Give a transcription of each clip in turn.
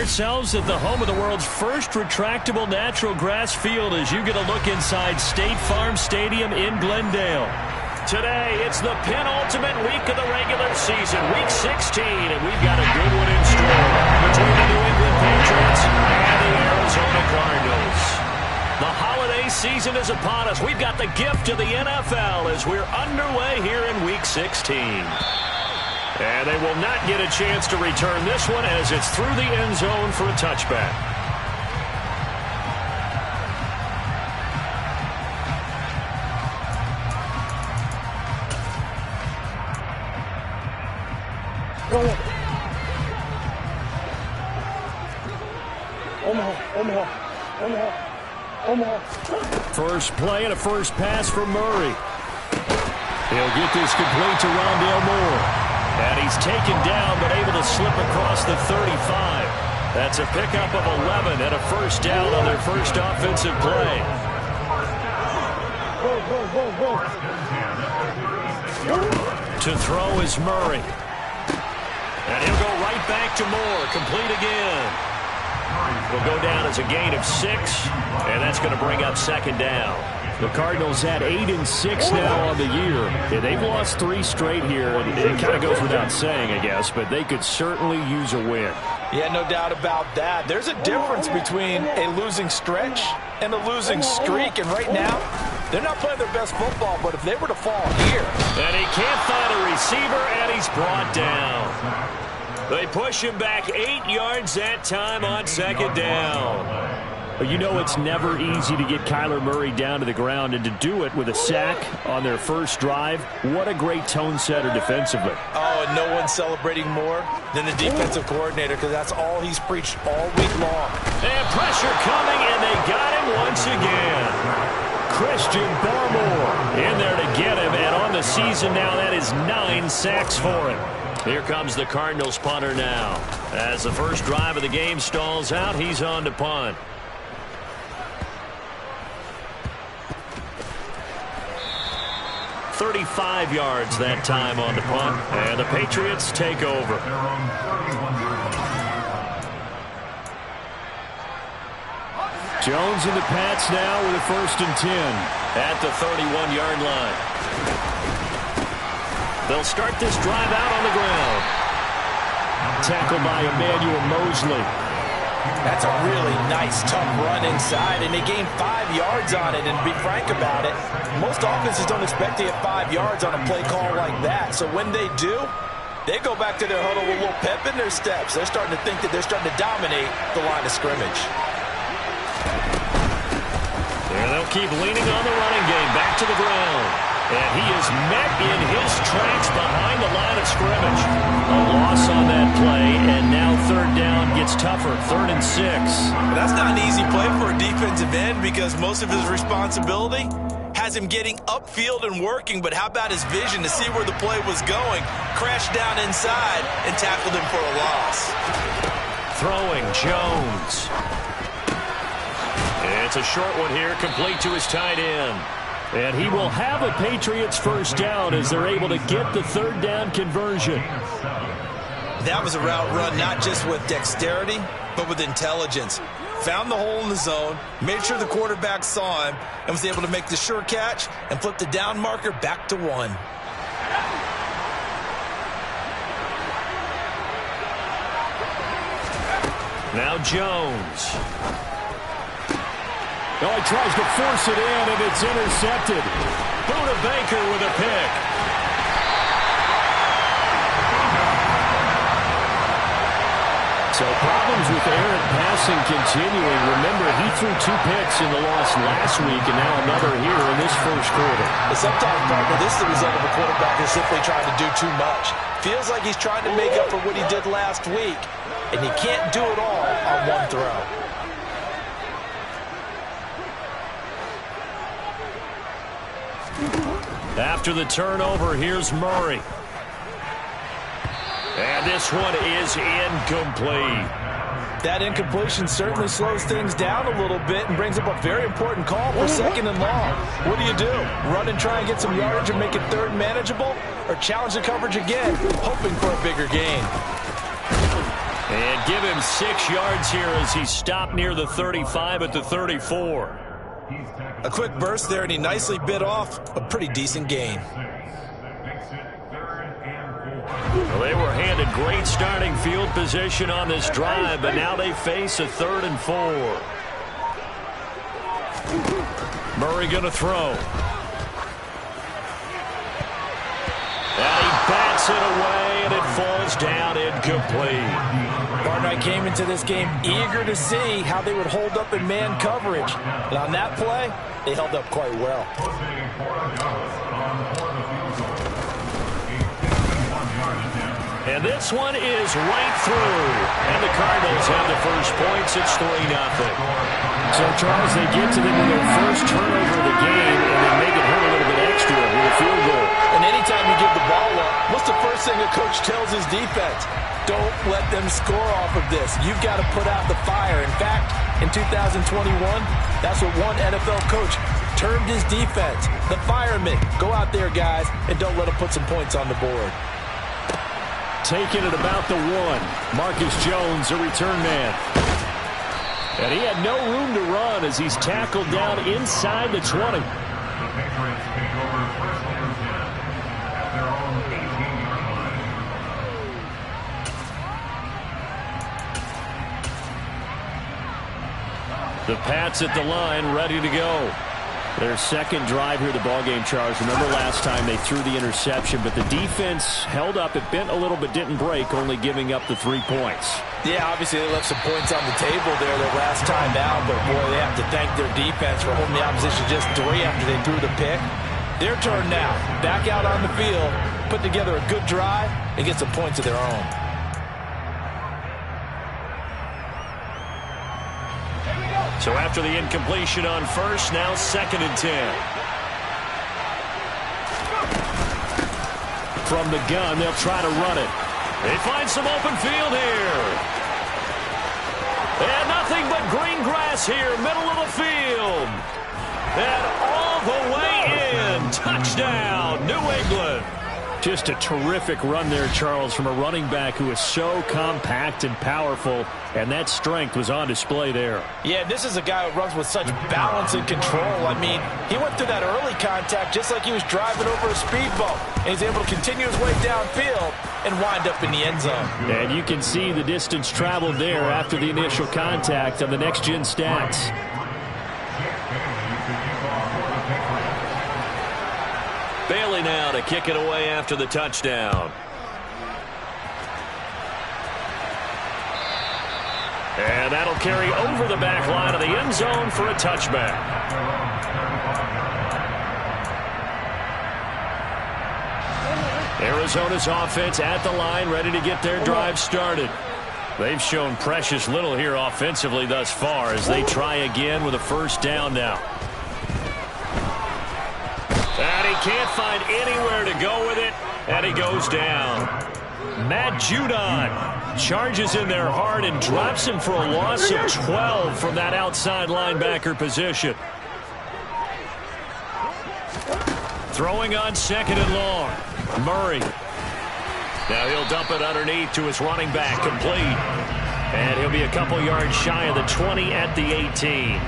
ourselves at the home of the world's first retractable natural grass field as you get a look inside State Farm Stadium in Glendale. Today, it's the penultimate week of the regular season, week 16, and we've got a good one in store between the New England Patriots and the Arizona Cardinals. The holiday season is upon us. We've got the gift of the NFL as we're underway here in week 16. And they will not get a chance to return this one as it's through the end zone for a touchback. First play and a first pass for Murray. He'll get this complete to Rondale Moore. And he's taken down but able to slip across the 35. That's a pickup of 11 and a first down on their first offensive play. To throw is Murray. And he'll go right back to Moore. Complete again. Will go down as a gain of 6, and that's going to bring up second down. The Cardinals had 8-6 now on the year. Yeah, they've lost 3 straight here. It kind of goes without saying, I guess, but they could certainly use a win. Yeah, no doubt about that. There's a difference between a losing stretch and a losing streak, and right now, they're not playing their best football, but if they were to fall here. And he can't find a receiver, and he's brought down. They push him back 8 yards that time on second down. You know it's never easy to get Kyler Murray down to the ground, and to do it with a sack on their first drive, what a great tone setter defensively. Oh, and no one's celebrating more than the defensive coordinator, because that's all he's preached all week long. And pressure coming, and they got him once again. Christian Barmore in there to get him, and on the season now, that is 9 sacks for him. Here comes the Cardinals punter now. As the first drive of the game stalls out, he's on to punt. "35 yards that time on the punt, and the Patriots take over. Jones and the Pats now with a 1st and 10. At the 31-yard line. They'll start this drive out on the ground. Tackled by Emmanuel Mosley. That's a really nice, tough run inside, and they gained 5 yards on it. And to be frank about it, most offenses don't expect to get 5 yards on a play call like that. So when they do, they go back to their huddle with a little pep in their steps. They're starting to think that they're starting to dominate the line of scrimmage. And they'll keep leaning on the running game. Back to the ground. And he is met in his tracks behind the line of scrimmage. A loss on that play, and now third down gets tougher. 3rd and 6. That's not an easy play for a defensive end, because most of his responsibility has him getting upfield and working. But how about his vision to see where the play was going? Crashed down inside and tackled him for a loss. Throwing Jones. It's a short one here, complete to his tight end. And he will have a Patriots first down as they're able to get the 3rd down conversion. That was a route run not just with dexterity, but with intelligence. Found the hole in the zone, made sure the quarterback saw him, and was able to make the sure catch and flip the down marker back to 1. Now Jones. Oh, he tries to force it in, and it's intercepted. Buda Baker with a pick. So problems with errant passing continuing. Remember, he threw 2 picks in the loss last week, and now another here in this first quarter. But sometimes, partner, this is the result of a quarterback who's simply trying to do too much. Feels like he's trying to make up for what he did last week, and he can't do it all on one throw. After the turnover, here's Murray. And this one is incomplete. That incompletion certainly slows things down a little bit and brings up a very important call for 2nd and long. What do? Run and try and get some yardage and make it 3rd manageable? Or challenge the coverage again, hoping for a bigger gain? And give him 6 yards here as he stopped near the 35 at the 34. A quick burst there, and he nicely bit off a pretty decent gain. Well, they were handed great starting field position on this drive, but now they face a 3rd and 4. Murray going to throw. And he bats it away, and it falls down incomplete. Partner, I came into this game eager to see how they would hold up in man coverage. And on that play, they held up quite well. And this one is right through. And the Cardinals have the first points. It's 3-0. So, Charles, they get to them with their first turnover of the game, and they make it hurt a little bit extra with a field goal. And anytime you give the ball up, what's the first thing a coach tells his defense? Don't let them score off of this. You've got to put out the fire. In fact, in 2021, that's what one NFL coach termed his defense. The firemen. Go out there, guys, and don't let them put some points on the board. Taken at about the 1. Marcus Jones, a return man. And he had no room to run as he's tackled down inside the 20. The Pats at the line, ready to go. Their second drive here, the ballgame, Charles. Remember last time they threw the interception, but the defense held up. It bent a little but didn't break, only giving up the 3 points. Yeah, obviously they left some points on the table there the last time out, but boy, they have to thank their defense for holding the opposition just 3 after they threw the pick. Their turn now. Back out on the field, put together a good drive, and get some points of their own. So after the incompletion on first, now 2nd and 10. From the gun, they'll try to run it. They find some open field here. And nothing but green grass here, middle of the field. And all the way in. Touchdown, New England. Just a terrific run there, Charles, from a running back who is so compact and powerful, and that strength was on display there. Yeah, this is a guy who runs with such balance and control. I mean, he went through that early contact just like he was driving over a speed bump, and he's able to continue his way downfield and wind up in the end zone. And you can see the distance traveled there after the initial contact on the next-gen stats. Bailey now to kick it away after the touchdown. And that'll carry over the back line of the end zone for a touchback. Arizona's offense at the line, ready to get their drive started. They've shown precious little here offensively thus far as they try again with a first down now. And he can't find anywhere to go with it, and he goes down. Matt Judon charges in there hard and drops him for a loss of 12 from that outside linebacker position. Throwing on 2nd and long. Murray. Now he'll dump it underneath to his running back, complete. And he'll be a couple yards shy of the 20 at the 18.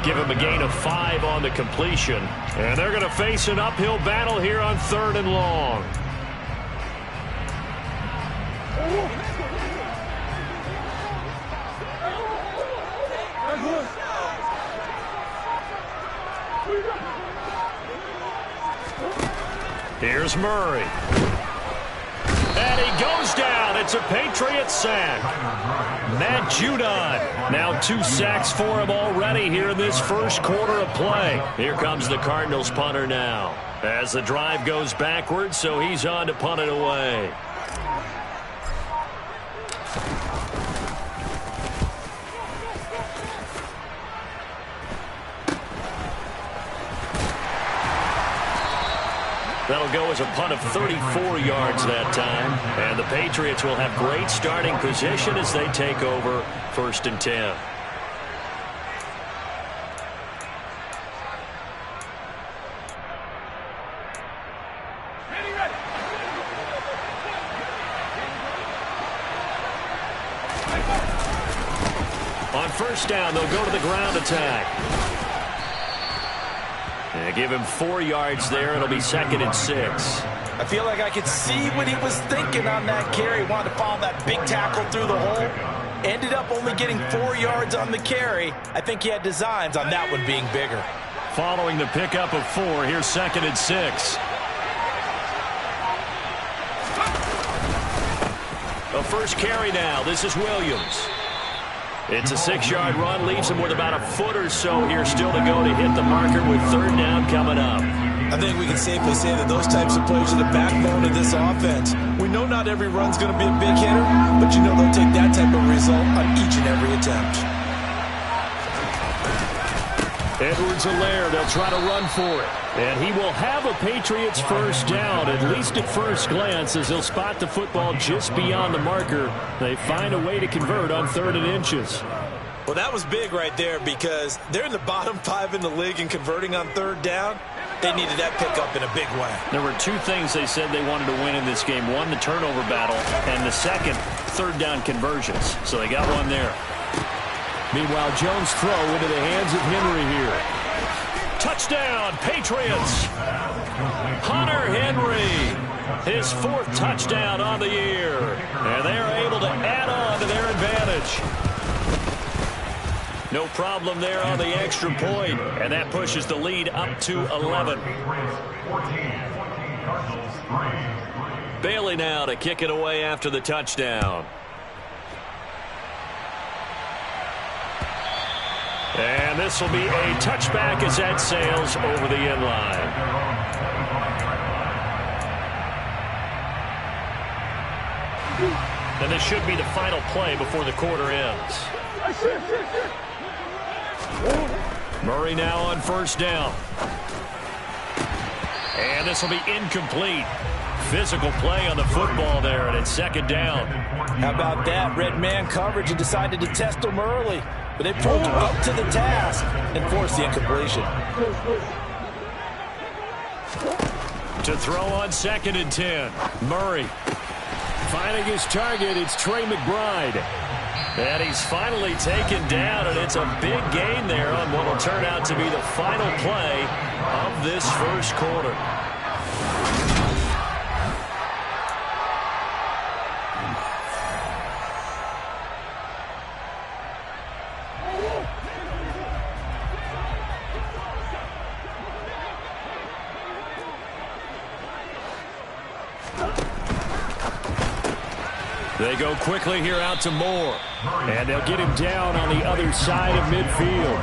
Give him a gain of 5 on the completion. And they're going to face an uphill battle here on 3rd and long. Here's Murray. And he goes down. It's a Patriot sack. Matt Judon. Now 2 sacks for him already here in this first quarter of play. Here comes the Cardinals punter now. As the drive goes backwards, so he's on to punt it away. That'll go as a punt of 34 yards that time. And the Patriots will have great starting position as they take over 1st and 10. On first down, they'll go to the ground attack. And give him 4 yards there. It'll be 2nd and 6. I feel like I could see what he was thinking on that carry. Wanted to follow that big tackle through the hole. Ended up only getting 4 yards on the carry. I think he had designs on that one being bigger. Following the pickup of 4, here's 2nd and 6. The first carry now. This is Williams. It's a 6-yard run. Leaves him with about a foot or so here still to go to hit the marker with 3rd down coming up. I think we can safely say that those types of plays are the backbone of this offense. We know not every run's going to be a big hitter, but you know they'll take that type of result on each and every attempt. Edwards-Helaire, they'll try to run for it. And he will have a Patriots first down, at least at first glance, as he'll spot the football just beyond the marker. They find a way to convert on 3rd and inches. Well, that was big right there because they're in the bottom 5 in the league and converting on 3rd down. They needed that pickup in a big way. There were 2 things they said they wanted to win in this game. One, the turnover battle, and the second, 3rd down conversions. So they got one there. Meanwhile, Jones' throw into the hands of Henry here. Touchdown, Patriots! Hunter Henry, his 4th touchdown on the year. And they're able to add on to their advantage. No problem there on the extra point, and that pushes the lead up to 11. Bailey now to kick it away after the touchdown. And this will be a touchback as that sails over the end line. And this should be the final play before the quarter ends. Murray now on first down. And this will be incomplete. Physical play on the football there, and it's 2nd down. How about that? Red man coverage and decided to test him early. But they pulled him up to the task and forced the incompletion. To throw on 2nd and 10. Murray finding his target. It's Trey McBride. And he's finally taken down, and it's a big gain there on what will turn out to be the final play of this first quarter. They go quickly here out to Moore. And they'll get him down on the other side of midfield.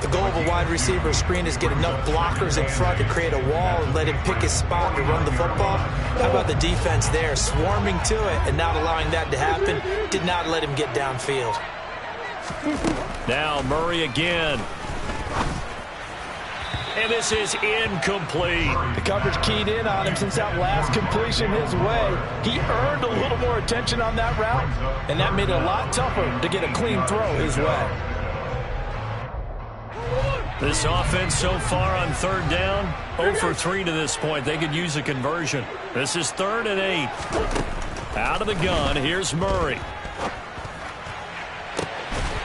The goal of a wide receiver screen is get enough blockers in front to create a wall and let him pick his spot to run the football. How about the defense there, swarming to it and not allowing that to happen? Did not let him get downfield. Now Murray again. And this is incomplete. The coverage keyed in on him since that last completion his way. He earned a little more attention on that route, and that made it a lot tougher to get a clean throw his way. This offense so far on 3rd down, 0 for 3 to this point. They could use a conversion. This is 3rd and 8. Out of the gun, here's Murray.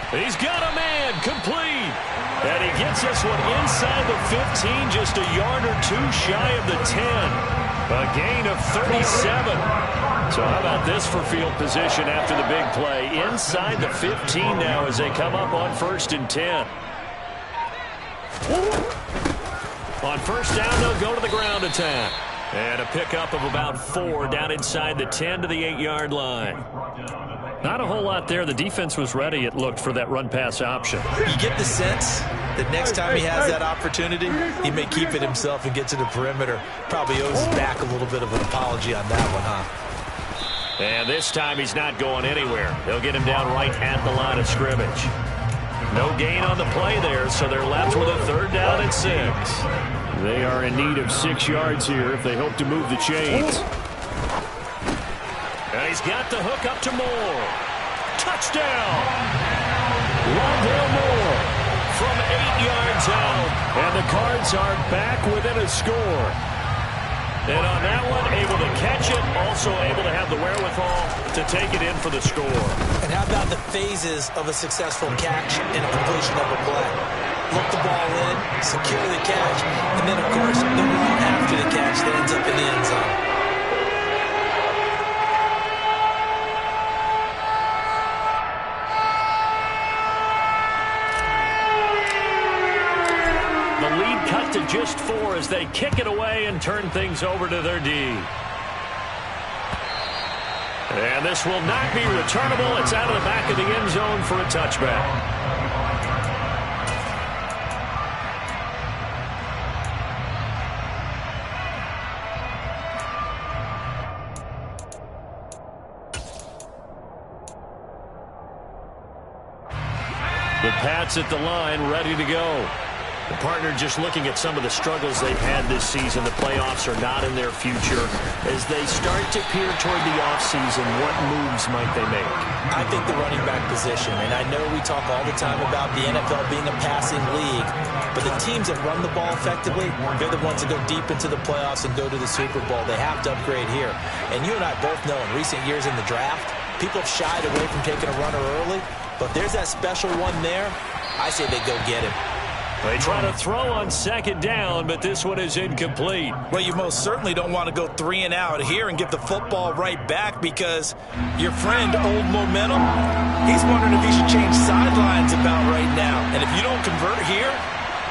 He's got a man, complete. And he gets this one inside the 15, just a yard or 2 shy of the 10. A gain of 37. So how about this for field position after the big play? Inside the 15 now as they come up on 1st and 10. On first down, they'll go to the ground attack. And a pickup of about 4 down inside the 10 to the 8-yard line. Not a whole lot there. The defense was ready, it looked, for that run-pass option. You get the sense that next time he has that opportunity, he may keep it himself and get to the perimeter. Probably owes back a little bit of an apology on that one, huh? And this time he's not going anywhere. They'll get him down right at the line of scrimmage. No gain on the play there, so they're left with a 3rd down and 6. They are in need of 6 yards here if they hope to move the chains. And he's got the hook up to Moore. Touchdown! Rondale Moore from 8 yards out. And the Cards are back within a score. And on that one, able to catch it, also able to have the wherewithal to take it in for the score. And how about the phases of a successful catch and a completion of a play? Look the ball in, secure the catch, and then, of course, the run after the catch that ends up in the end zone. The lead cut to just 4 as they kick it away and turn things over to their D. And this will not be returnable. It's out of the back of the end zone for a touchback. The Pats at the line, ready to go. The partner just looking at some of the struggles they've had this season. The playoffs are not in their future. As they start to peer toward the offseason, what moves might they make? I think the running back position, and I know we talk all the time about the NFL being a passing league, but the teams that run the ball effectively, they're the ones that go deep into the playoffs and go to the Super Bowl. They have to upgrade here. And you and I both know in recent years in the draft, people have shied away from taking a runner early. But there's that special one there. I say they go get him. They try to throw on second down, but this one is incomplete. Well, you most certainly don't want to go 3 and out here and give the football right back because your friend, Old Momentum, he's wondering if he should change sidelines about right now. And if you don't convert here,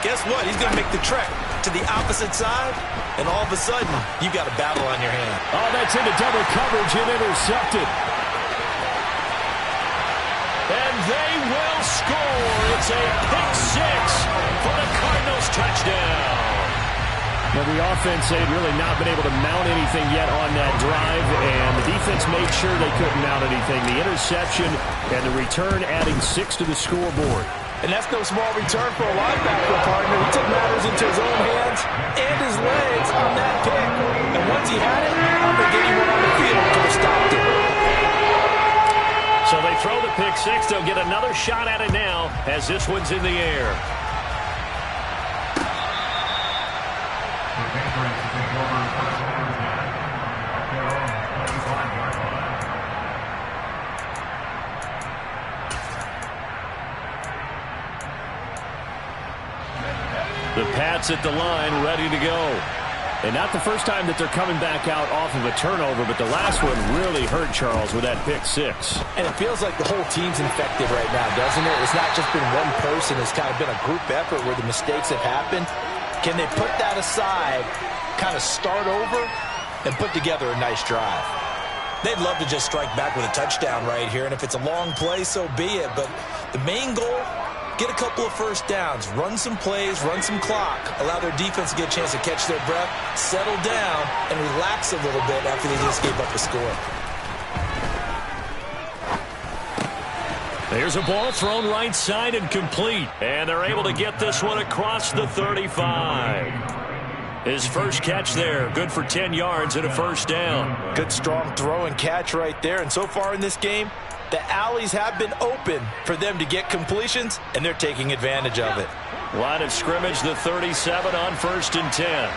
guess what? He's going to make the trek to the opposite side, and all of a sudden, you got a battle on your hand. Oh, that's into double coverage and intercepted. And they will score. It's a pick 6 for the Cardinals touchdown. Well, the offense had really not been able to mount anything yet on that drive, and the defense made sure they couldn't mount anything. The interception and the return adding 6 to the scoreboard. And that's no small return for a linebacker partner. He took matters into his own hands and his legs on that pick. And once he had it, I'm going to get him one on the field could have stopped it. So they throw the pick 6. They'll get another shot at it now as this one's in the air. The Pats at the line, ready to go. And not the first time that they're coming back out off of a turnover, but the last one really hurt Charles with that pick 6. And it feels like the whole team's infected right now, doesn't it? It's not just been one person. It's kind of been a group effort where the mistakes have happened. Can they put that aside, kind of start over, and put together a nice drive? They'd love to just strike back with a touchdown right here, and if it's a long play, so be it. But the main goal, get a couple of first downs, run some plays, run some clock, allow their defense to get a chance to catch their breath, settle down, and relax a little bit after they just gave up a score. There's a ball thrown right side and complete. And they're able to get this one across the 35. His first catch there, good for 10 yards and a first down. Good strong throw and catch right there. And so far in this game, the alleys have been open for them to get completions, and they're taking advantage of it. Line of scrimmage, the 37 on 1st and 10.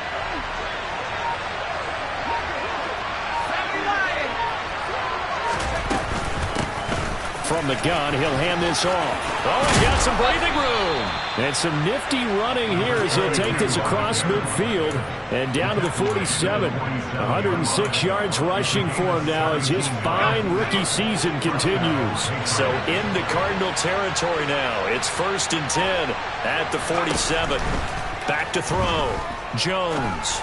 From the gun, he'll hand this off. Oh, he got some breathing room. And some nifty running here as he'll take this across midfield and down to the 47. 106 yards rushing for him now as his fine rookie season continues. So into Cardinal territory now. It's 1st and 10 at the 47. Back to throw. Jones.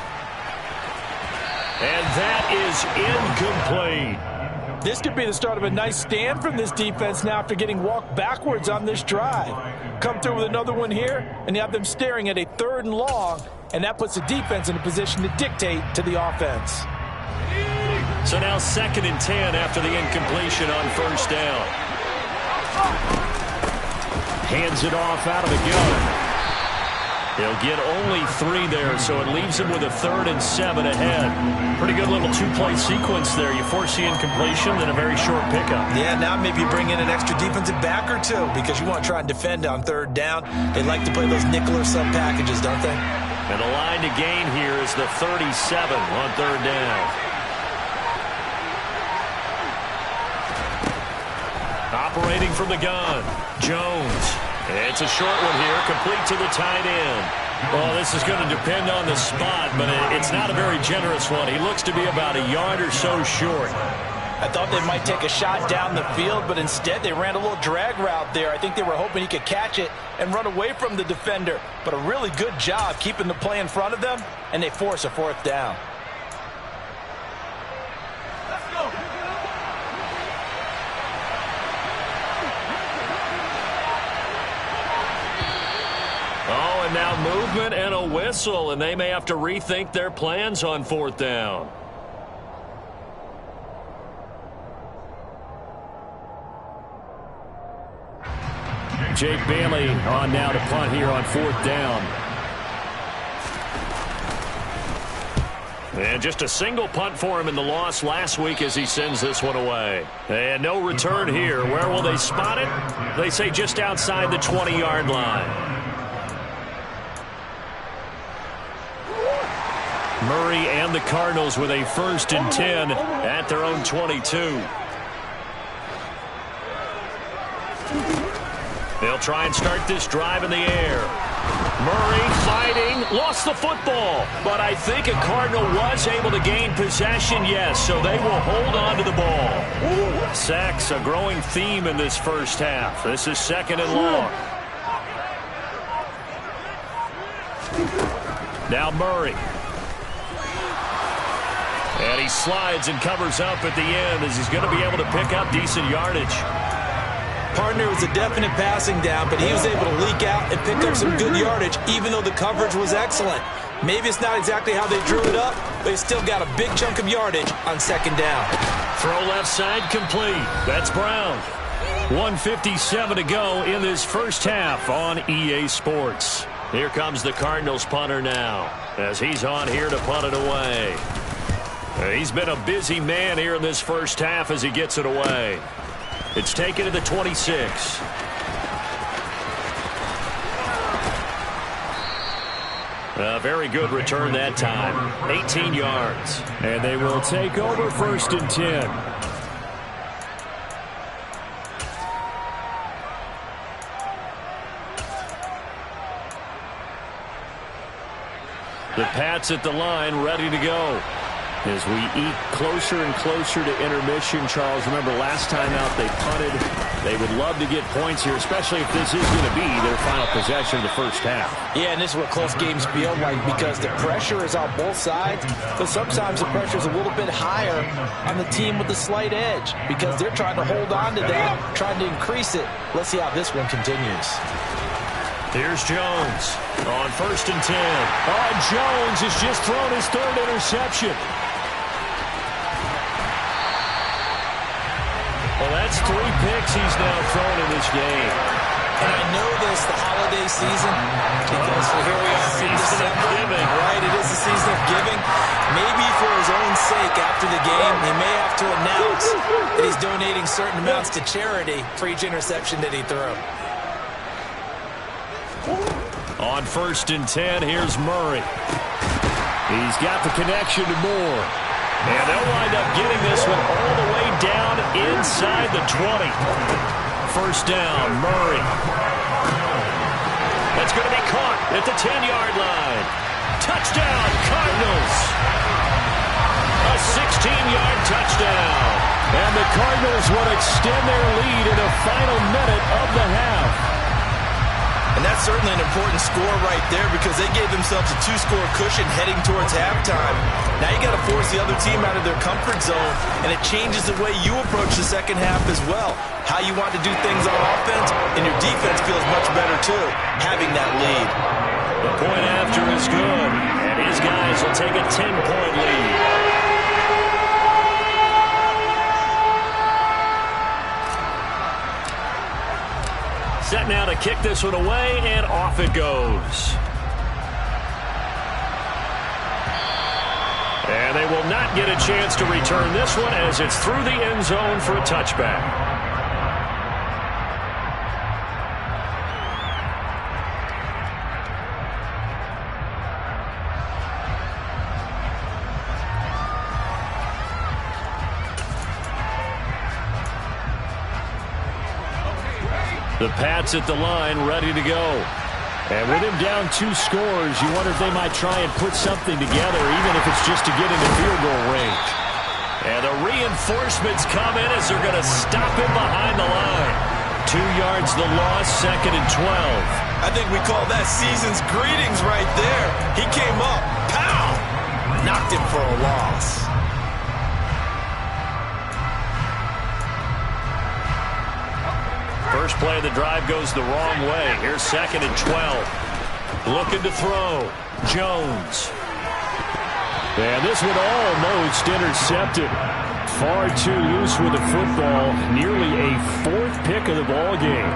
And that is incomplete. This could be the start of a nice stand from this defense now after getting walked backwards on this drive. Come through with another one here, and you have them staring at a 3rd and long, and that puts the defense in a position to dictate to the offense. So now 2nd and 10 after the incompletion on 1st down. Hands it off out of the gun. They'll get only 3 there, so it leaves them with a 3rd and 7 ahead. Pretty good little 2-play sequence there. You force the incompletion, then a very short pickup. Yeah, now maybe you bring in an extra defensive back or 2 because you want to try and defend on 3rd down. They like to play those nickel or sub packages, don't they? And the line to gain here is the 37 on third down. Operating from the gun, Jones. It's a short one here, complete to the tight end. Well, this is going to depend on the spot, but it's not a very generous one. He looks to be about a yard or so short. I thought they might take a shot down the field, but instead they ran a little drag route there. I think they were hoping he could catch it and run away from the defender. But a really good job keeping the play in front of them, and they force a fourth down. Let's go. Oh, and now movement and a whistle, and they may have to rethink their plans on fourth down. Jake Bailey on now to punt here on fourth down. And just a single punt for him in the loss last week as he sends this one away. And no return here. Where will they spot it? They say just outside the 20-yard line. Murray and the Cardinals with a 1st and 10 at their own 22. They'll try and start this drive in the air. Murray fighting, lost the football. But I think a Cardinal was able to gain possession, yes, so they will hold on to the ball. Sacks, a growing theme in this first half. This is 2nd and long. Now Murray. And he slides and covers up at the end as he's going to be able to pick up decent yardage. Partner was a definite passing down, but he was able to leak out and pick up some good yardage, even though the coverage was excellent. Maybe it's not exactly how they drew it up, but they still got a big chunk of yardage on 2nd down. Throw left side complete. That's Brown. 1:57 to go in this first half on EA Sports. Here comes the Cardinals punter now as he's on here to punt it away. He's been a busy man here in this first half as he gets it away. It's taken to the 26. A very good return that time. 18 yards. And they will take over 1st and 10. The Pats at the line, ready to go. As we eat closer and closer to intermission, Charles, remember last time out they punted. They would love to get points here, especially if this is going to be their final possession of the first half. Yeah, and this is what close games feel like because the pressure is on both sides, but sometimes the pressure is a little bit higher on the team with the slight edge because they're trying to hold on to that, trying to increase it. Let's see how this one continues. Here's Jones on 1st and 10. Oh, Jones has just thrown his 3rd interception. Well, that's 3 picks he's now thrown in this game. And I know this, the holiday season, because here we are in December. Right, it is the season of giving. Maybe for his own sake, after the game, he may have to announce that he's donating certain amounts to charity for each interception that he threw. On 1st and 10, here's Murray. He's got the connection to Moore. And they'll wind up getting this one all the way down inside the 20. 1st down, Murray. That's going to be caught at the 10-yard line. Touchdown, Cardinals. A 16-yard touchdown. And the Cardinals will extend their lead in the final minute of the half. And that's certainly an important score right there because they gave themselves a 2-score cushion heading towards halftime. Now you got to force the other team out of their comfort zone, and it changes the way you approach the second half as well. How you want to do things on offense, and your defense feels much better too, having that lead. The point after is good, and his guys will take a 10-point lead. Set now to kick this one away, and off it goes. And they will not get a chance to return this one as it's through the end zone for a touchback. The Pats at the line, ready to go. And with him down 2 scores, you wonder if they might try and put something together, even if it's just to get into field goal range. And the reinforcements come in as they're going to stop him behind the line. 2 yards the loss, 2nd and 12. I think we call that season's greetings right there. He came up, pow! Knocked him for a loss. First play of the drive goes the wrong way. Here's 2nd and 12. Looking to throw. Jones. And this one almost intercepted. Far too loose with the football. Nearly a 4th pick of the ball game.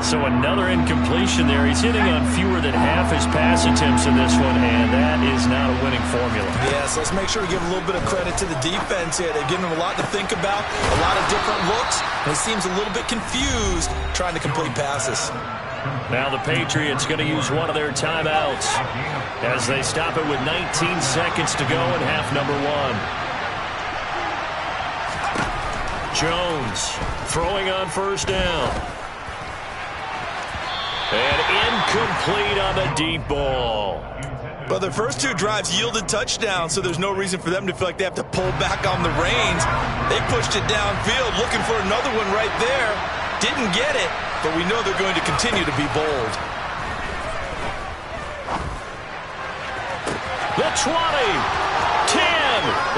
So another incompletion there. He's hitting on fewer than half his pass attempts in this one, and that is not a winning formula. Yes, let's make sure we give a little bit of credit to the defense here. They're giving him a lot to think about, a lot of different looks, and he seems a little bit confused trying to complete passes. Now the Patriots going to use one of their timeouts as they stop it with 19 seconds to go in half number 1. Jones throwing on first down. And incomplete on the deep ball. But the first 2 drives yielded touchdowns, so there's no reason for them to feel like they have to pull back on the reins. They pushed it downfield, looking for another one right there. Didn't get it, but we know they're going to continue to be bold. The 20, 10,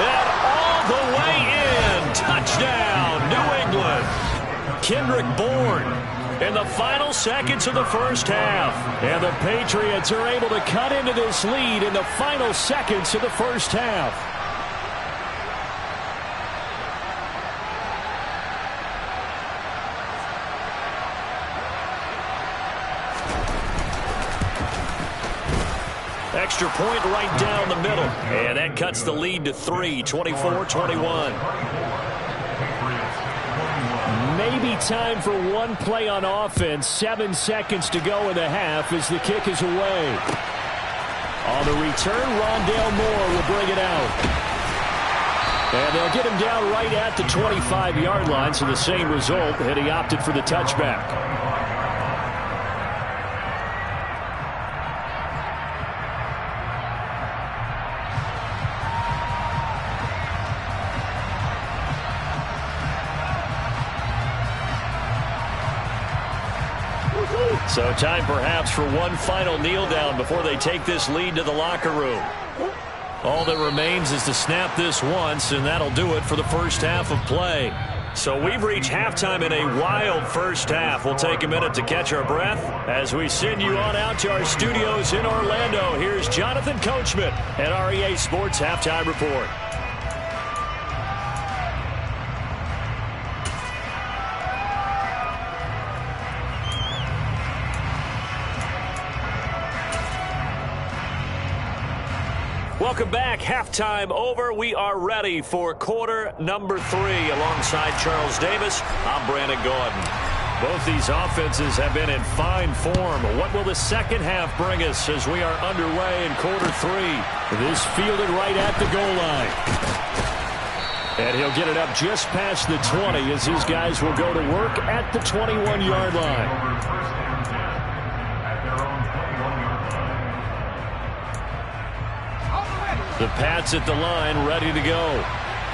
and all the way in. Touchdown, New England. Kendrick Bourne in the final seconds of the first half. And the Patriots are able to cut into this lead in the final seconds of the first half. Extra point right down the middle. And that cuts the lead to 3, 24-21. Maybe time for one play on offense. 7 seconds to go in the half as the kick is away. On the return, Rondale Moore will bring it out. And they'll get him down right at the 25-yard line, so the same result, and he opted for the touchback. So time perhaps for one final kneel down before they take this lead to the locker room. All that remains is to snap this once, and that'll do it for the first half of play. So we've reached halftime in a wild first half. We'll take a minute to catch our breath as we send you on out to our studios in Orlando. Here's Jonathan Coachman at REA Sports Halftime Report. Welcome back. Halftime over. We are ready for quarter number 3. Alongside Charles Davis, I'm Brandon Gordon. Both these offenses have been in fine form. What will the second half bring us as we are underway in quarter 3? This fielded right at the goal line. And he'll get it up just past the 20 as his guys will go to work at the 21-yard line. The Pats at the line, ready to go.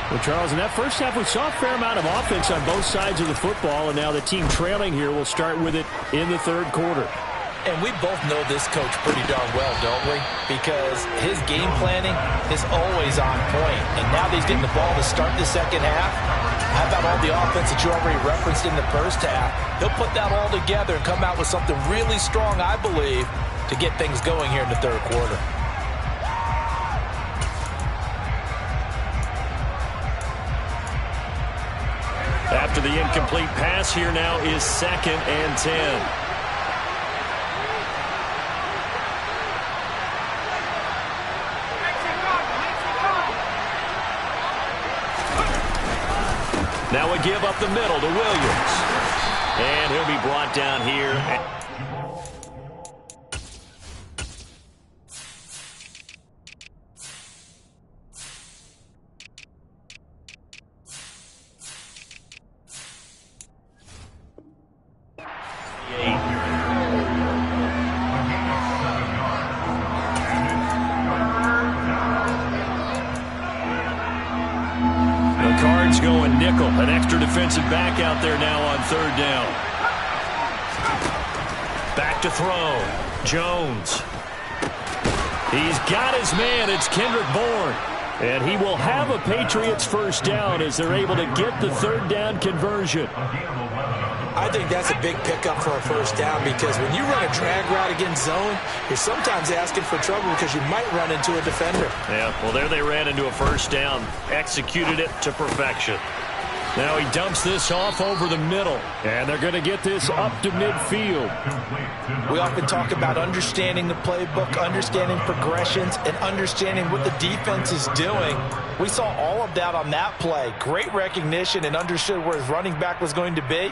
Well, Charles, in that first half, we saw a fair amount of offense on both sides of the football, and now the team trailing here will start with it in the third quarter. And we both know this coach pretty darn well, don't we? Because his game planning is always on point. And now that he's getting the ball to start the second half, how about all the offense that you already referenced in the first half? He'll put that all together and come out with something really strong, I believe, to get things going here in the third quarter. After the incomplete pass, here now is 2nd and 10. Now we give up the middle to Williams. And he'll be brought down here. circle. An extra defensive back out there now on third down. Back to throw. Jones. He's got his man. It's Kendrick Bourne. And he will have a Patriots first down as they're able to get the third down conversion. I think that's a big pickup for a first down because when you run a drag route against zone, you're sometimes asking for trouble because you might run into a defender. Yeah, well, there they ran into a first down. Executed it to perfection. Now he dumps this off over the middle, and they're going to get this up to midfield. We often talk about understanding the playbook, understanding progressions, and understanding what the defense is doing. We saw all of that on that play. Great recognition and understood where his running back was going to be.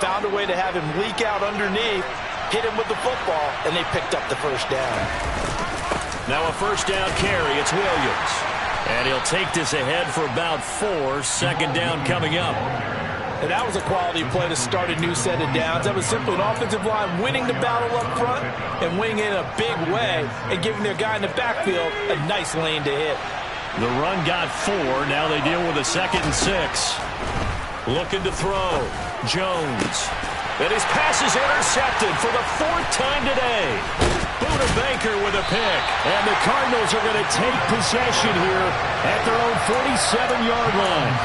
Found a way to have him leak out underneath, hit him with the football, and they picked up the first down. Now a first down carry. It's Williams. And he'll take this ahead for about 4. Second down coming up. And that was a quality play to start a new set of downs. That was simply an offensive line winning the battle up front and winning it in a big way and giving their guy in the backfield a nice lane to hit. The run got 4. Now they deal with a 2nd and 6. Looking to throw. Jones. And his pass is intercepted for the 4th time today. Buda Baker with a pick. And the Cardinals are going to take possession here at their own 47-yard line.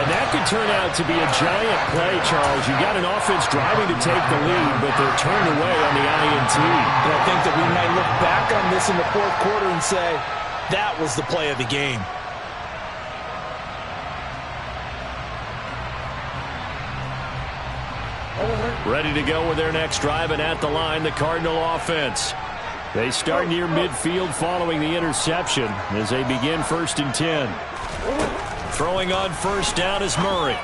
And that could turn out to be a giant play, Charles. You've got an offense driving to take the lead, but they're turned away on the INT. And I think that we might look back on this in the 4th quarter and say, that was the play of the game. Ready to go with their next drive, and at the line, the Cardinal offense. They start near midfield following the interception as they begin 1st and 10. Throwing on first down is Murray.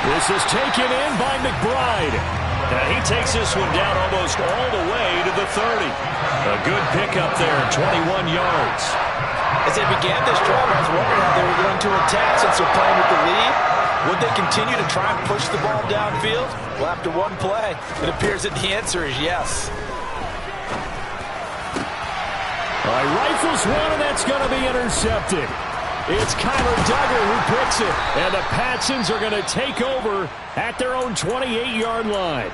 This is taken in by McBride. He takes this one down almost all the way to the 30. A good pickup there, 21 yards. As they began this drive, I was wondering how they were going to attack since they're playing with the lead. Would they continue to try and push the ball downfield? Well, after one play, it appears that the answer is yes. All right, rifles one, and that's going to be intercepted. It's Kyler Duggar who picks it, and the Patsons are going to take over at their own 28-yard line.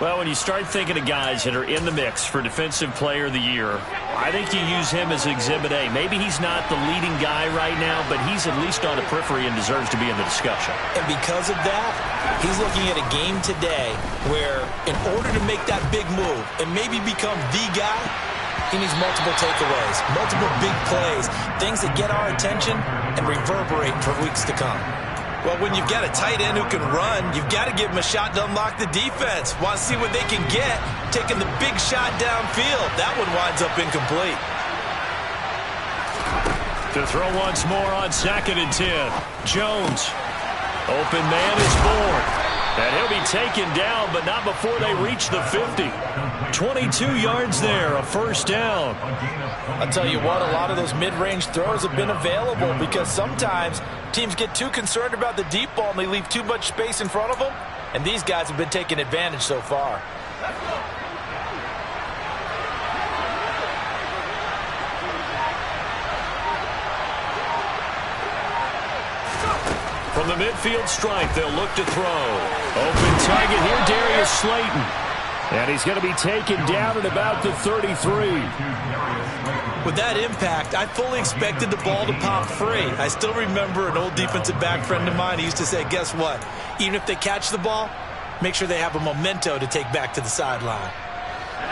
Well, when you start thinking of guys that are in the mix for Defensive Player of the Year, I think you use him as Exhibit A. Maybe he's not the leading guy right now, but he's at least on the periphery and deserves to be in the discussion. And because of that, he's looking at a game today where in order to make that big move and maybe become the guy, he needs multiple takeaways, multiple big plays, things that get our attention and reverberate for weeks to come. Well, when you've got a tight end who can run, you've got to give him a shot to unlock the defense. Want to see what they can get, taking the big shot downfield. That one winds up incomplete. To throw once more on 2nd and 10. Jones. Open man is Bourne. And he'll be taken down, but not before they reach the 50. 22 yards there, a first down. I'll tell you what, a lot of those mid-range throws have been available because sometimes teams get too concerned about the deep ball and they leave too much space in front of them. And these guys have been taking advantage so far. From the midfield stripe, they'll look to throw. Open target here, Darius Slayton. And he's going to be taken down at about the 33. With that impact, I fully expected the ball to pop free. I still remember an old defensive back friend of mine. He used to say, guess what? Even if they catch the ball, make sure they have a memento to take back to the sideline.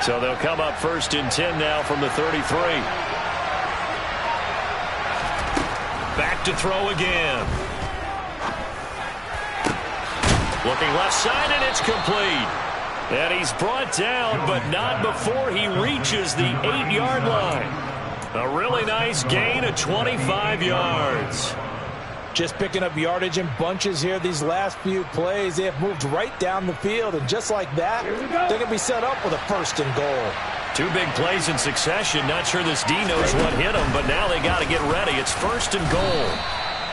So they'll come up 1st and 10 now from the 33. Back to throw again. Looking left side, and it's complete. And he's brought down, but not before he reaches the 8-yard line. A really nice gain of 25 yards. Just picking up yardage in bunches here these last few plays. They have moved right down the field, and just like that, they're going to be set up with a 1st and goal. 2 big plays in succession. Not sure this D knows what hit him, but now they got to get ready. It's 1st and goal.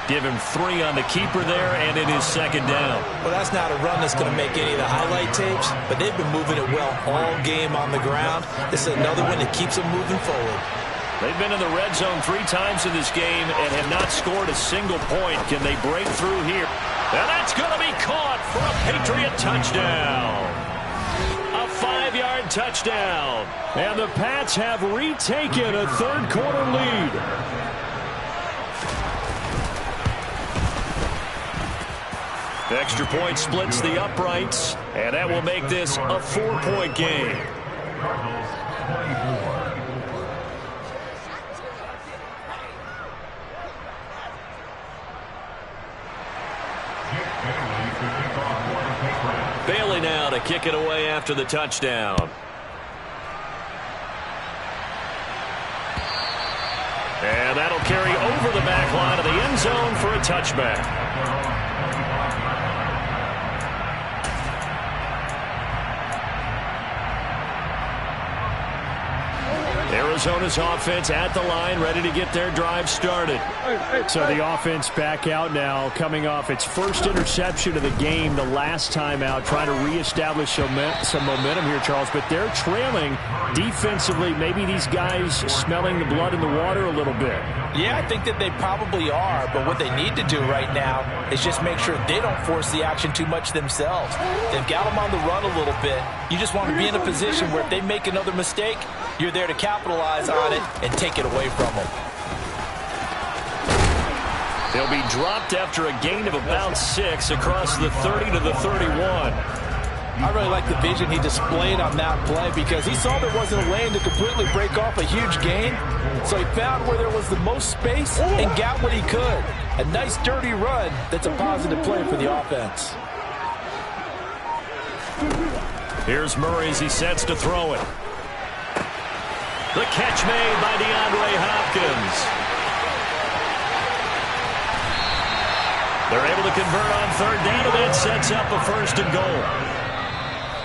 Give him 3 on the keeper there, and it is 2nd down. Well, that's not a run that's going to make any of the highlight tapes, but they've been moving it well all game on the ground. This is another one that keeps them moving forward. They've been in the red zone 3 times in this game and have not scored a single point. Can they break through here? And that's going to be caught for a Patriot touchdown. A 5-yard touchdown. And the Pats have retaken a third-quarter lead. The extra point splits the uprights, and that will make this a 4-point game. Bailey now to kick it away after the touchdown. And that'll carry over the back line of the end zone for a touchback. Arizona's offense at the line, ready to get their drive started. So the offense back out now, coming off its first interception of the game the last time out, trying to reestablish some momentum here, Charles. But they're trailing defensively. Maybe these guys smelling the blood in the water a little bit. Yeah, I think that they probably are, but what they need to do right now is just make sure they don't force the action too much themselves. They've got them on the run a little bit. You just want to be in a position where if they make another mistake, you're there to capitalize on it and take it away from them. They'll be dropped after a gain of about 6 across the 30 to the 31. I really like the vision he displayed on that play because he saw there wasn't a lane to completely break off a huge gain. So he found where there was the most space and got what he could. A nice dirty run that's a positive play for the offense. Here's Murray as he sets to throw it. The catch made by DeAndre Hopkins. They're able to convert on third down, and that sets up a 1st and goal.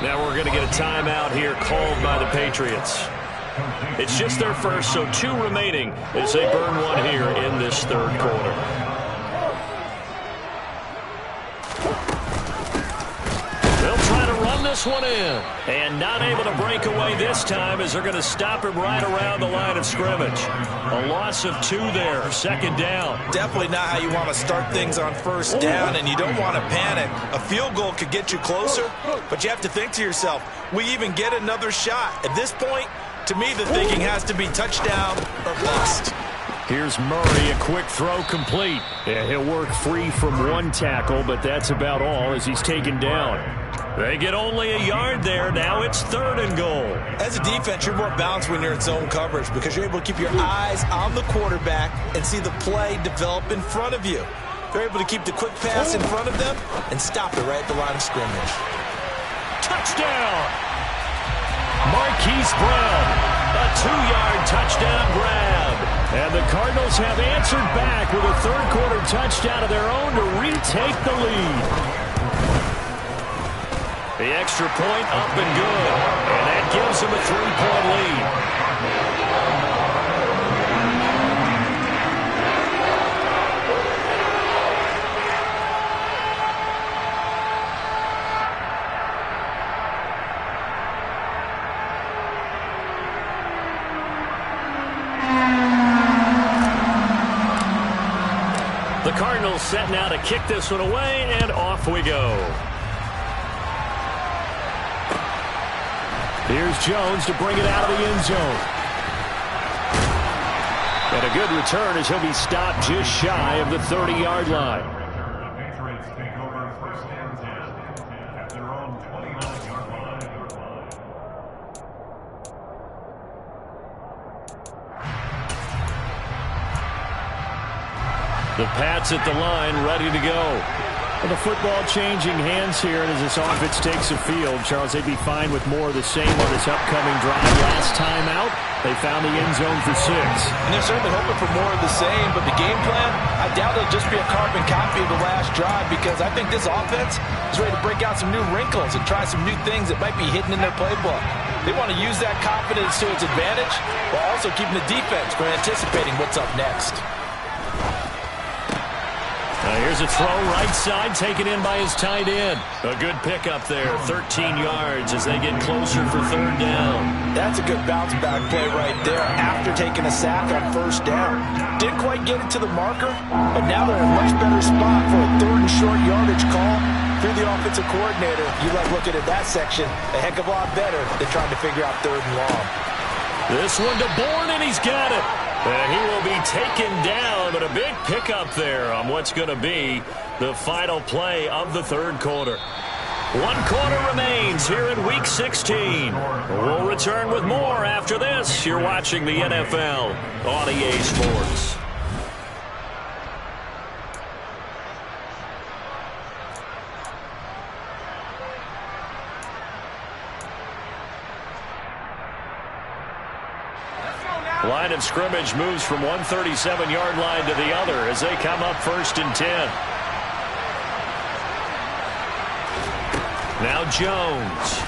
Now we're going to get a timeout here called by the Patriots. It's just their first, so 2 remaining as they burn one here in this third quarter. This one in, and not able to break away this time as they're going to stop him right around the line of scrimmage. A loss of 2 there, 2nd down. Definitely not how you want to start things on 1st down, and you don't want to panic. A field goal could get you closer, but you have to think to yourself, we even get another shot. At this point, to me, the thinking has to be touchdown or bust. Here's Murray, a quick throw complete. Yeah, he'll work free from 1 tackle, but that's about all as he's taken down. They get only a yard there. Now it's 3rd and goal. As a defense, you're more balanced when you're in zone coverage because you're able to keep your eyes on the quarterback and see the play develop in front of you. They're able to keep the quick pass in front of them and stop it right at the line of scrimmage. Touchdown! Marquise Brown, a 2-yard touchdown grab. And the Cardinals have answered back with a third-quarter touchdown of their own to retake the lead. The extra point up and good, and that gives them a 3-point lead. The Cardinals set now to kick this one away, and off we go. Here's Jones to bring it out of the end zone. And a good return as he'll be stopped just shy of the 30-yard line. Patriots take over 1st and 10 at their own 29-yard line. The Pats at the line, ready to go. Well, the football changing hands here, and as this offense takes the field, Charles, they'd be fine with more of the same on this upcoming drive. Last time out, they found the end zone for 6. And they're certainly hoping for more of the same, but the game plan, I doubt it'll just be a carbon copy of the last drive because I think this offense is ready to break out some new wrinkles and try some new things that might be hidden in their playbook. They want to use that confidence to its advantage while also keeping the defense from anticipating what's up next. Here's a throw right side, taken in by his tight end. A good pickup there, 13 yards as they get closer for third down. That's a good bounce-back play right there after taking a sack on first down. Didn't quite get it to the marker, but now they're in a much better spot for a third and short yardage call. Through the offensive coordinator, you like looking at that section a heck of a lot better than trying to figure out third and long. This one to Bourne, and he's got it. And he will be taken down, but a big pickup there on what's going to be the final play of the third quarter. 1 quarter remains here in Week 16. We'll return with more after this. You're watching the NFL on EA Sports. Line of scrimmage moves from one 37-yard line to the other as they come up 1st and 10. Now Jones.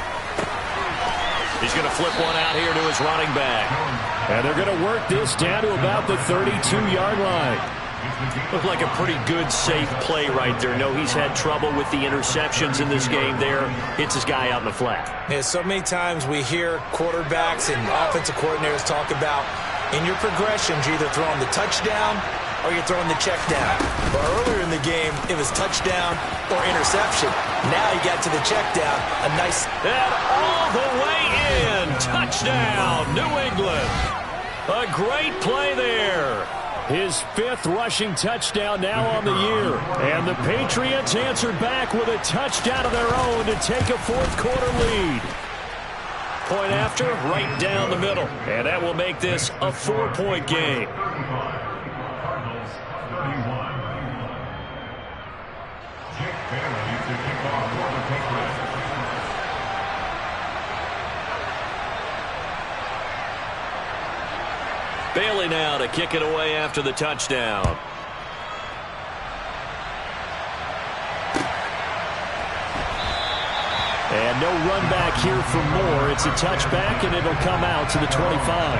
He's going to flip one out here to his running back. And they're going to work this down to about the 32-yard line. Looked like a pretty good, safe play right there. No, he's had trouble with the interceptions in this game there. Hits his guy out in the flat. Yeah, so many times we hear quarterbacks and offensive coordinators talk about in your progressions, you're either throwing the touchdown or you're throwing the check down. But earlier in the game, it was touchdown or interception. Now you got to the check down. A nice... And all the way in. Touchdown, New England. A great play there. His 5th rushing touchdown now on the year. And the Patriots answered back with a touchdown of their own to take a 4th quarter lead. Point after, right down the middle. And that will make this a 4-point game. Cardinals 31. Jake Bailey to kick off for the Patriots. Bailey now to kick it away after the touchdown. And no run back here for Moore. It's a touchback, and it'll come out to the 25.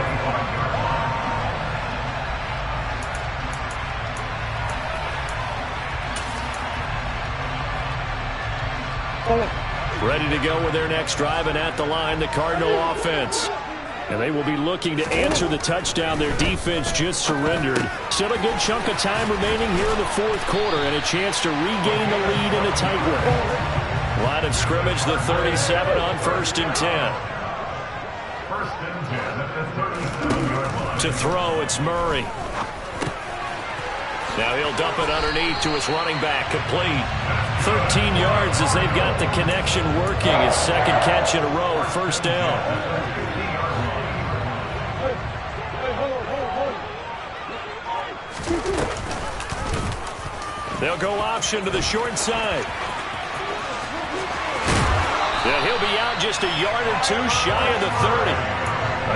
Ready to go with their next drive, and at the line, the Cardinal offense. And they will be looking to answer the touchdown their defense just surrendered. Still a good chunk of time remaining here in the 4th quarter, and a chance to regain the lead in a tight one. Line of scrimmage, the 37 on 1st and 10. 1st and 10 at the 37-yard line. To throw, it's Murray. Now he'll dump it underneath to his running back, complete. 13 yards as they've got the connection working. His 2nd catch in a row, 1st down. They'll go option to the short side. Yeah, he'll be out just a yard or 2 shy of the 30.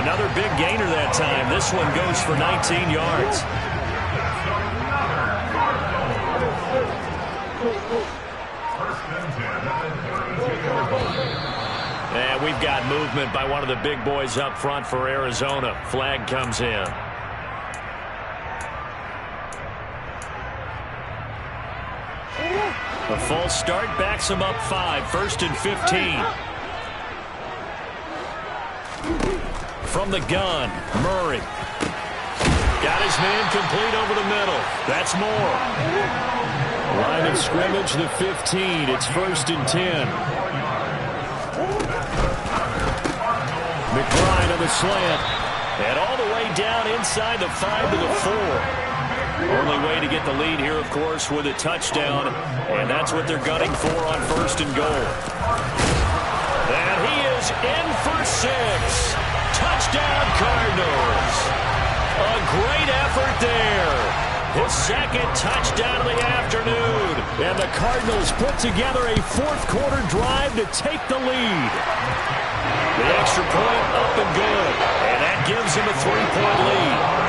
Another big gainer that time. This one goes for 19 yards. And we've got movement by one of the big boys up front for Arizona. Flag comes in. A false start backs him up 5. 1st and 15. From the gun, Murray. Got his man complete over the middle. That's Moore. Line of scrimmage, the 15. It's 1st and 10. McBride on the slant. And all the way down inside the 5 to the 4. Only way to get the lead here, of course, with a touchdown. And that's what they're gunning for on 1st and goal. And he is in for 6. Touchdown, Cardinals. A great effort there. His 2nd touchdown of the afternoon. And the Cardinals put together a 4th quarter drive to take the lead. The extra point up and good. And that gives him a 3-point lead.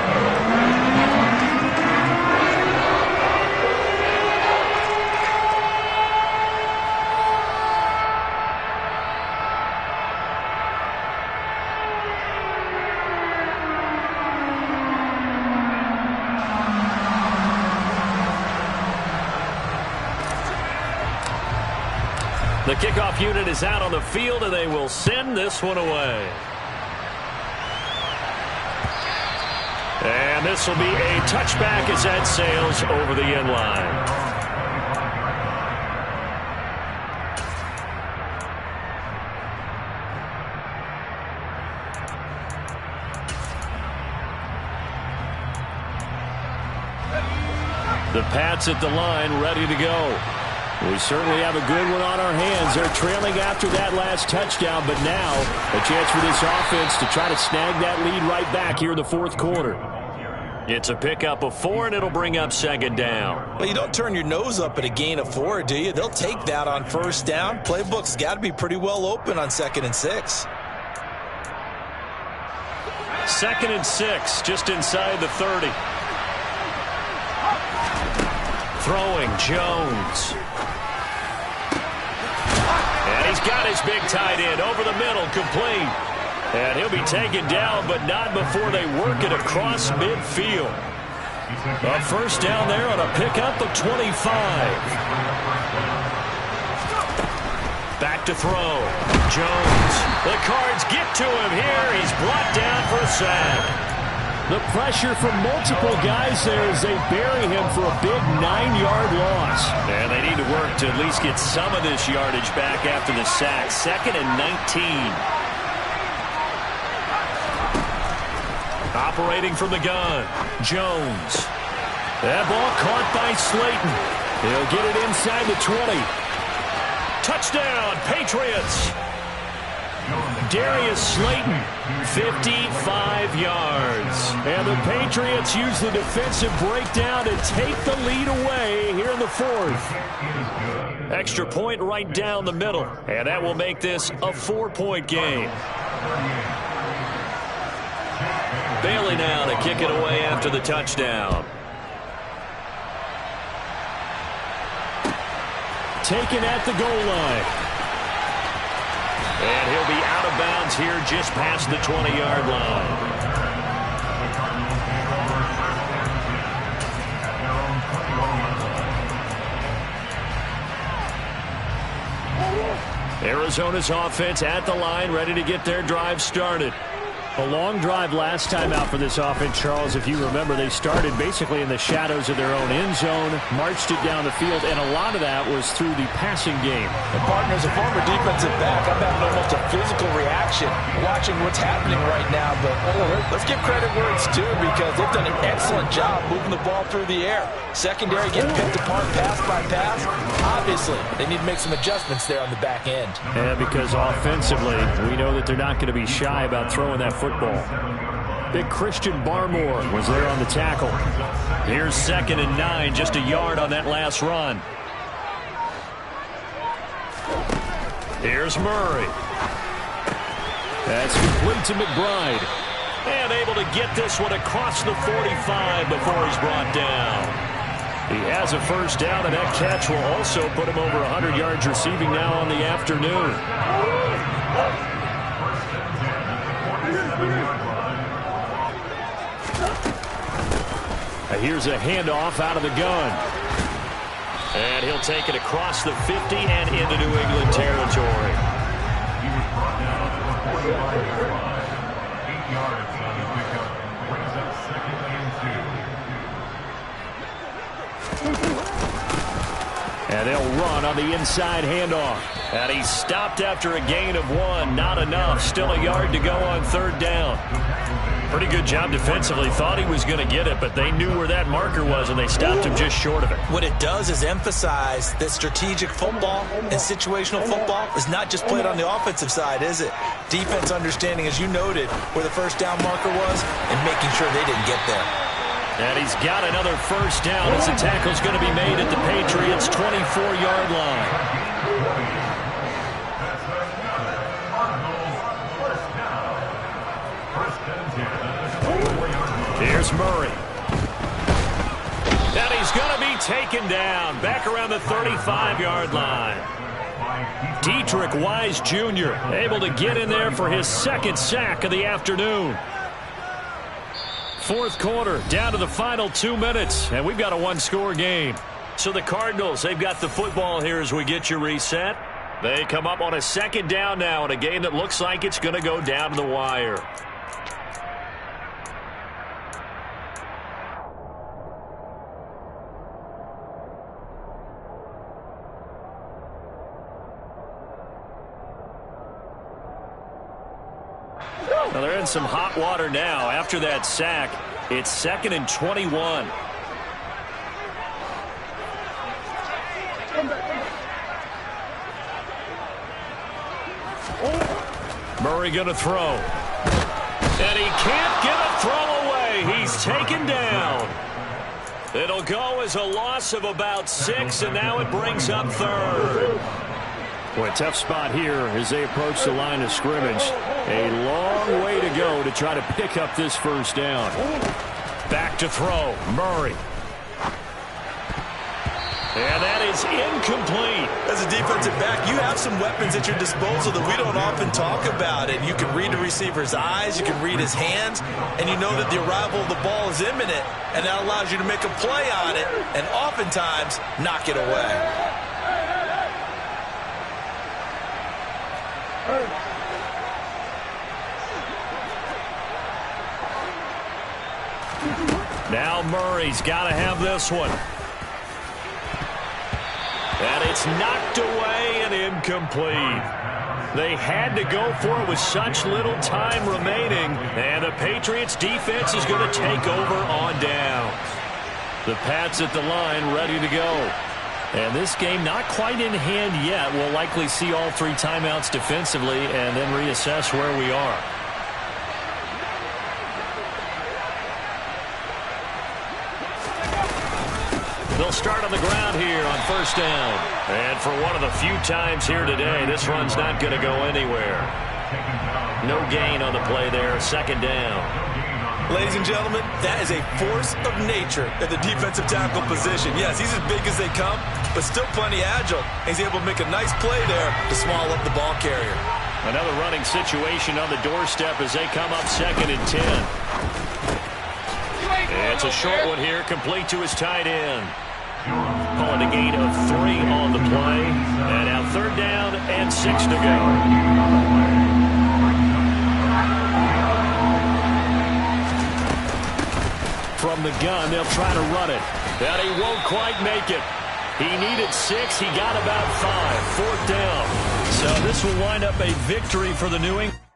The kickoff unit is out on the field, and they will send this one away. And this will be a touchback as that sails over the end line. The Pats at the line, ready to go. We certainly have a good one on our hands. They're trailing after that last touchdown, but now a chance for this offense to try to snag that lead right back here in the fourth quarter. It's a pickup of 4, and it'll bring up second down. Well, you don't turn your nose up at a gain of 4, do you? They'll take that on first down. Playbook's got to be pretty well open on 2nd and 6. 2nd and 6, just inside the 30. Throwing Jones. And he's got his big tight end over the middle, complete. And he'll be taken down, but not before they work it across midfield. A first down there on a pickup of 25. Back to throw. Jones. The Cards get to him here. He's brought down for a sack. The pressure from multiple guys there as they bury him for a big 9-yard loss. And they need to work to at least get some of this yardage back after the sack. 2nd and 19. Operating from the gun, Jones. That ball caught by Slayton. He'll get it inside the 20. Touchdown, Patriots. Darius Slayton, 55 yards. And the Patriots use the defensive breakdown to take the lead away here in the fourth. Extra point right down the middle. And that will make this a 4-point game. Bailey now to kick it away after the touchdown. Taken at the goal line. And he'll be out of bounds here just past the 20-yard line. Arizona's offense at the line, ready to get their drive started. A long drive last time out for this offense, Charles. If you remember, they started basically in the shadows of their own end zone, marched it down the field, and a lot of that was through the passing game. And partner, as a former defensive back, I'm having almost a physical reaction watching what's happening right now. But let's give credit where it's due, because they've done an excellent job moving the ball through the air. Secondary getting picked apart pass by pass. Obviously, they need to make some adjustments there on the back end. Yeah, because offensively, we know that they're not going to be shy about throwing that football. Big Christian Barmore was there on the tackle. Here's 2nd and 9, just a yard on that last run. Here's Murray. That's complete to McBride. And able to get this one across the 45 before he's brought down. He has a first down, and that catch will also put him over 100 yards receiving now on the afternoon. Here's a handoff out of the gun. And he'll take it across the 50 and into New England territory. He was brought down at the 45-yard line. 8 yards on the pickup. Brings up 2nd and 2. And they'll run on the inside handoff. And he stopped after a gain of 1. Not enough. Still a yard to go on 3rd down. Pretty good job defensively. Thought he was going to get it, but they knew where that marker was, and they stopped him just short of it. What it does is emphasize that strategic football and situational football is not just played on the offensive side, is it? Defense understanding, as you noted, where the first down marker was and making sure they didn't get there. And he's got another first down as the tackle's going to be made at the Patriots' 24-yard line. Here's Murray. And he's going to be taken down back around the 35-yard line. Dietrich Wise Jr. able to get in there for his 2nd sack of the afternoon. Fourth quarter, down to the final 2 minutes, and we've got a 1-score game. So the Cardinals, they've got the football here as we get you reset. They come up on a second down now in a game that looks like it's going to go down to the wire. Now they're in some hot water now. After that sack, it's 2nd and 21. Murray going to throw. And he can't get a throw away. He's taken down. It'll go as a loss of about 6, and now it brings up 3rd. Boy, tough spot here as they approach the line of scrimmage. A long way to go to try to pick up this first down. Back to throw. Murray. And that is incomplete. As a defensive back, you have some weapons at your disposal that we don't often talk about. And you can read the receiver's eyes, you can read his hands, and you know that the arrival of the ball is imminent, and that allows you to make a play on it and oftentimes knock it away. Now Murray's got to have this one. And it's knocked away and incomplete. They had to go for it with such little time remaining. And the Patriots defense is going to take over on down. The Pats at the line ready to go. And this game not quite in hand yet. We'll likely see all 3 timeouts defensively and then reassess where we are. They'll start on the ground here on first down. And for one of the few times here today, this run's not going to go anywhere. No gain on the play there, 2nd down. Ladies and gentlemen, that is a force of nature at the defensive tackle position. Yes, he's as big as they come, but still plenty agile. He's able to make a nice play there to swallow up the ball carrier. Another running situation on the doorstep as they come up 2nd and 10. It's a short one here, complete to his tight end. Calling a gain of 3 on the play. And now 3rd down and 6 to go. From the gun, they'll try to run it. And he won't quite make it. He needed 6. He got about 5. 4th down. So this will wind up a victory for the New England.